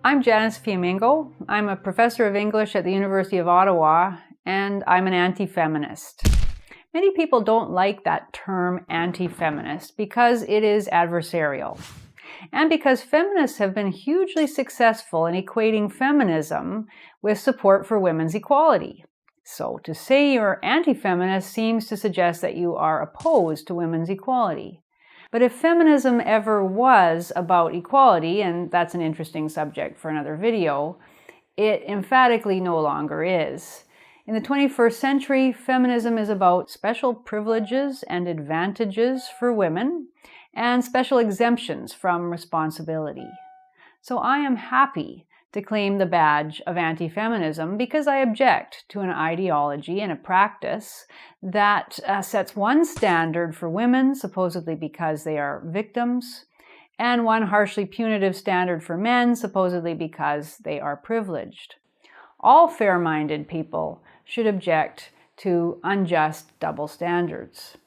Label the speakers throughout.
Speaker 1: I'm Janice Fiamengo. I'm a professor of English at the University of Ottawa, and I'm an anti-feminist. Many people don't like that term anti-feminist because it is adversarial, and because feminists have been hugely successful in equating feminism with support for women's equality. So to say you're anti-feminist seems to suggest that you are opposed to women's equality. But if feminism ever was about equality, and that's an interesting subject for another video, it emphatically no longer is. In the 21st century, feminism is about special privileges and advantages for women and special exemptions from responsibility. So I am happy to claim the badge of anti-feminism because I object to an ideology and a practice that sets one standard for women, supposedly because they are victims, and one harshly punitive standard for men, supposedly because they are privileged. All fair-minded people should object to unjust double standards.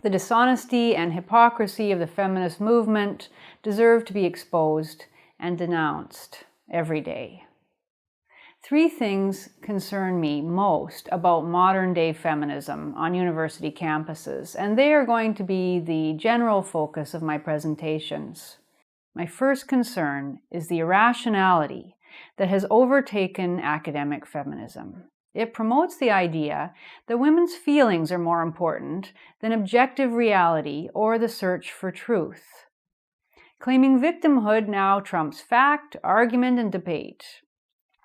Speaker 1: The dishonesty and hypocrisy of the feminist movement deserve to be exposed and denounced every day. Three things concern me most about modern-day feminism on university campuses, and they are going to be the general focus of my presentations. My first concern is the irrationality that has overtaken academic feminism. It promotes the idea that women's feelings are more important than objective reality or the search for truth. Claiming victimhood now trumps fact, argument, and debate.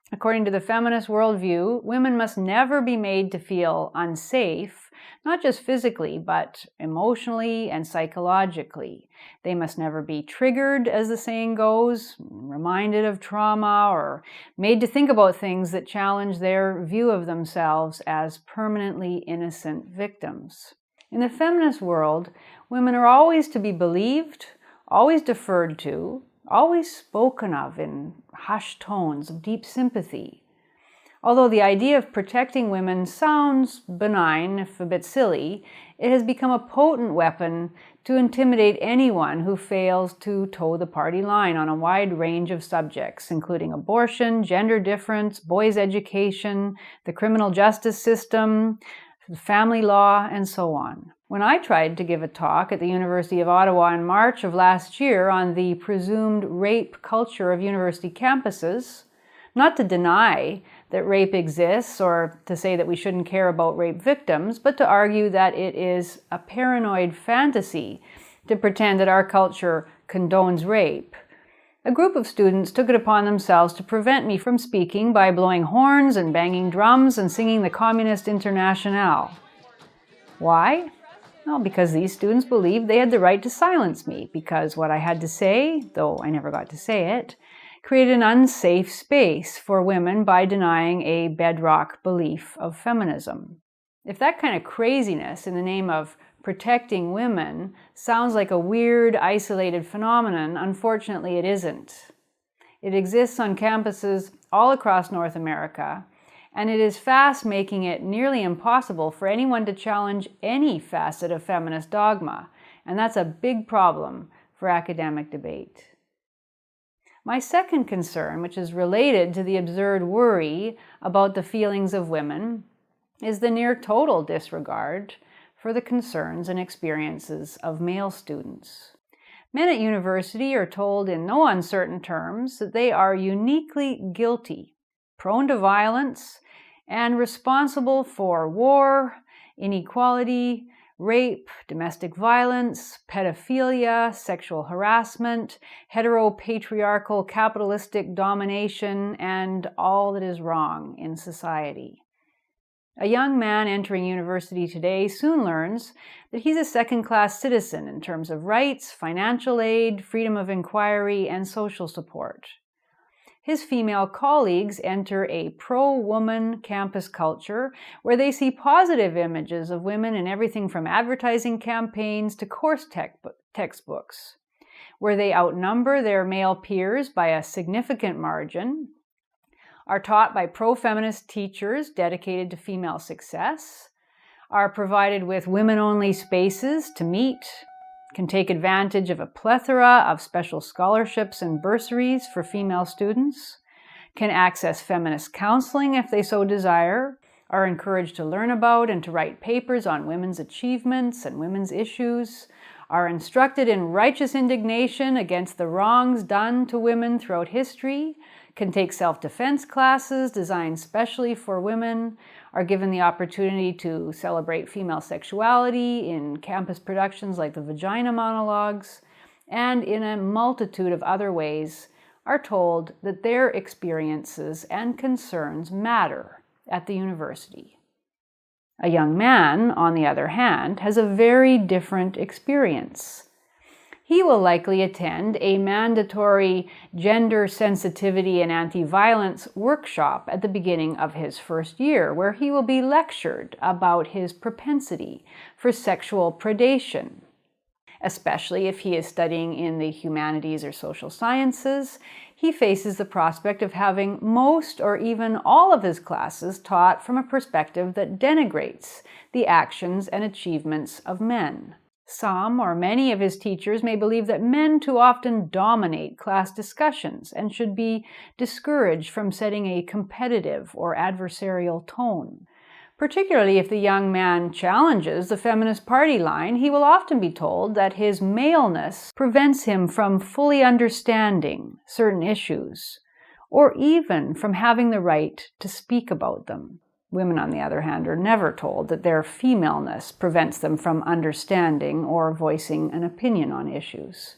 Speaker 1: According to the feminist worldview, women must never be made to feel unsafe, not just physically, but emotionally and psychologically. They must never be triggered, as the saying goes, reminded of trauma, or made to think about things that challenge their view of themselves as permanently innocent victims. In the feminist world, women are always to be believed, always deferred to, always spoken of in hushed tones of deep sympathy. Although the idea of protecting women sounds benign, if a bit silly, it has become a potent weapon to intimidate anyone who fails to toe the party line on a wide range of subjects, including abortion, gender difference, boys' education, the criminal justice system, family law, and so on. When I tried to give a talk at the University of Ottawa in March of last year on the presumed rape culture of university campuses, not to deny that rape exists or to say that we shouldn't care about rape victims, but to argue that it is a paranoid fantasy to pretend that our culture condones rape, a group of students took it upon themselves to prevent me from speaking by blowing horns and banging drums and singing the Communist Internationale. Why? Well, because these students believed they had the right to silence me, because what I had to say, though I never got to say it, created an unsafe space for women by denying a bedrock belief of feminism. If that kind of craziness in the name of protecting women sounds like a weird, isolated phenomenon, unfortunately it isn't. It exists on campuses all across North America, and it is fast making it nearly impossible for anyone to challenge any facet of feminist dogma, and that's a big problem for academic debate. My second concern, which is related to the absurd worry about the feelings of women, is the near total disregard for the concerns and experiences of male students. Men at university are told in no uncertain terms that they are uniquely guilty, prone to violence, and responsible for war, inequality, rape, domestic violence, pedophilia, sexual harassment, heteropatriarchal capitalistic domination, and all that is wrong in society. A young man entering university today soon learns that he's a second-class citizen in terms of rights, financial aid, freedom of inquiry, and social support. His female colleagues enter a pro-woman campus culture where they see positive images of women in everything from advertising campaigns to course textbooks, where they outnumber their male peers by a significant margin, are taught by pro-feminist teachers dedicated to female success, are provided with women-only spaces to meet, can take advantage of a plethora of special scholarships and bursaries for female students, can access feminist counseling if they so desire, are encouraged to learn about and to write papers on women's achievements and women's issues, are instructed in righteous indignation against the wrongs done to women throughout history, can take self-defense classes designed specially for women, are given the opportunity to celebrate female sexuality in campus productions like the Vagina Monologues, and in a multitude of other ways are told that their experiences and concerns matter at the university. A young man, on the other hand, has a very different experience. He will likely attend a mandatory gender sensitivity and anti-violence workshop at the beginning of his first year, where he will be lectured about his propensity for sexual predation. Especially if he is studying in the humanities or social sciences, he faces the prospect of having most or even all of his classes taught from a perspective that denigrates the actions and achievements of men. Some or many of his teachers may believe that men too often dominate class discussions and should be discouraged from setting a competitive or adversarial tone. Particularly if the young man challenges the feminist party line, he will often be told that his maleness prevents him from fully understanding certain issues, or even from having the right to speak about them. Women, on the other hand, are never told that their femaleness prevents them from understanding or voicing an opinion on issues.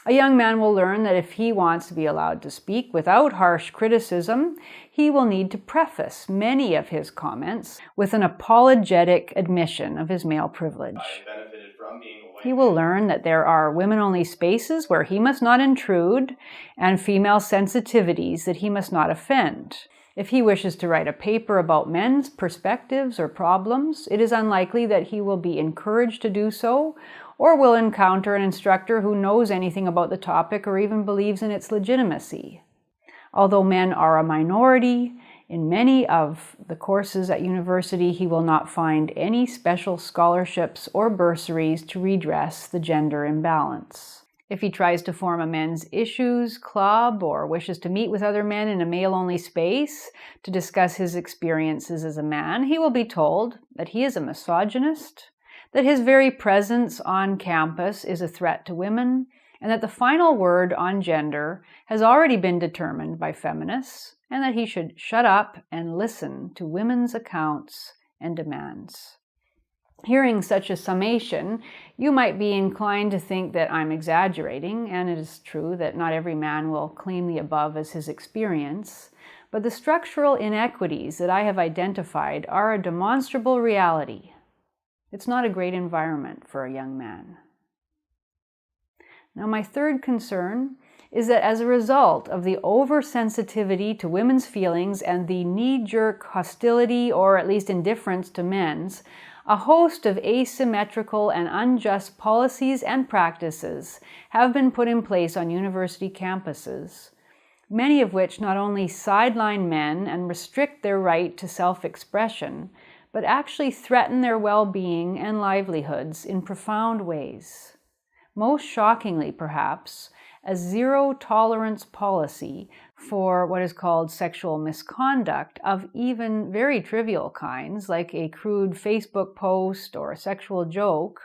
Speaker 1: A young man will learn that if he wants to be allowed to speak without harsh criticism, he will need to preface many of his comments with an apologetic admission of his male privilege. He will learn that there are women-only spaces where he must not intrude, and female sensitivities that he must not offend. If he wishes to write a paper about men's perspectives or problems, it is unlikely that he will be encouraged to do so, or will encounter an instructor who knows anything about the topic or even believes in its legitimacy. Although men are a minority, in many of the courses at university he will not find any special scholarships or bursaries to redress the gender imbalance. If he tries to form a men's issues club or wishes to meet with other men in a male-only space to discuss his experiences as a man, he will be told that he is a misogynist, that his very presence on campus is a threat to women, and that the final word on gender has already been determined by feminists, and that he should shut up and listen to women's accounts and demands. Hearing such a summation, you might be inclined to think that I'm exaggerating, and it is true that not every man will claim the above as his experience, but the structural inequities that I have identified are a demonstrable reality. It's not a great environment for a young man. Now, my third concern is that as a result of the oversensitivity to women's feelings and the knee-jerk hostility or at least indifference to men's, a host of asymmetrical and unjust policies and practices have been put in place on university campuses, many of which not only sideline men and restrict their right to self-expression, but actually threaten their well-being and livelihoods in profound ways. Most shockingly, perhaps, a zero-tolerance policy for what is called sexual misconduct of even very trivial kinds, like a crude Facebook post or a sexual joke,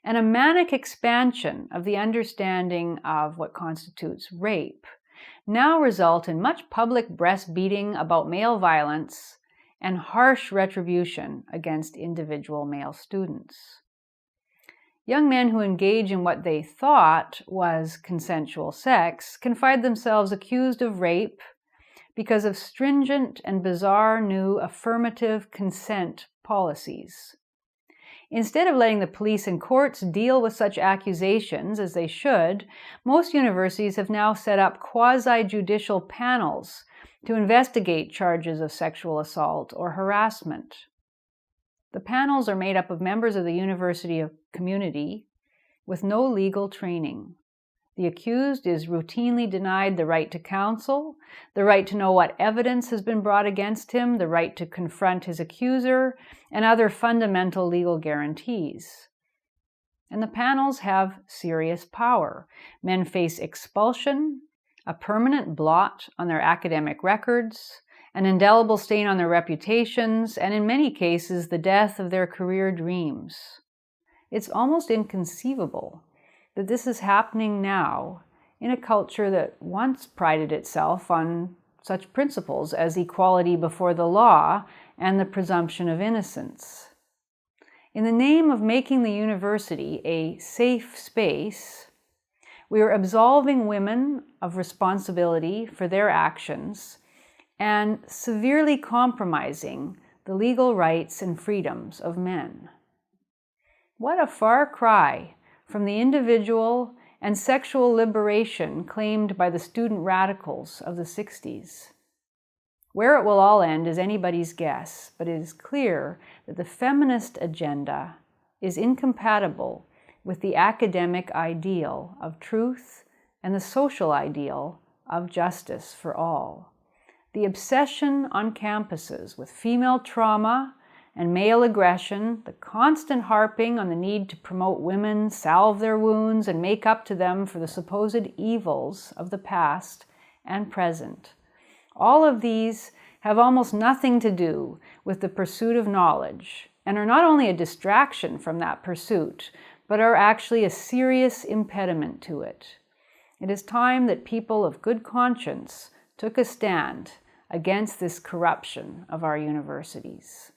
Speaker 1: and a manic expansion of the understanding of what constitutes rape, now result in much public breastbeating about male violence and harsh retribution against individual male students. Young men who engage in what they thought was consensual sex can find themselves accused of rape because of stringent and bizarre new affirmative consent policies. Instead of letting the police and courts deal with such accusations as they should, most universities have now set up quasi-judicial panels to investigate charges of sexual assault or harassment. The panels are made up of members of the university community with no legal training. The accused is routinely denied the right to counsel, the right to know what evidence has been brought against him, the right to confront his accuser, and other fundamental legal guarantees. and the panels have serious power. Men face expulsion, a permanent blot on their academic records, an indelible stain on their reputations, and in many cases, the death of their career dreams. It's almost inconceivable that this is happening now in a culture that once prided itself on such principles as equality before the law and the presumption of innocence. In the name of making the university a safe space, we are absolving women of responsibility for their actions and severely compromising the legal rights and freedoms of men. What a far cry from the individual and sexual liberation claimed by the student radicals of the 60s. Where it will all end is anybody's guess, but it is clear that the feminist agenda is incompatible with the academic ideal of truth and the social ideal of justice for all. The obsession on campuses with female trauma and male aggression, the constant harping on the need to promote women, salve their wounds, and make up to them for the supposed evils of the past and present. All of these have almost nothing to do with the pursuit of knowledge and are not only a distraction from that pursuit, but are actually a serious impediment to it. It is time that people of good conscience took a stand against this corruption of our universities.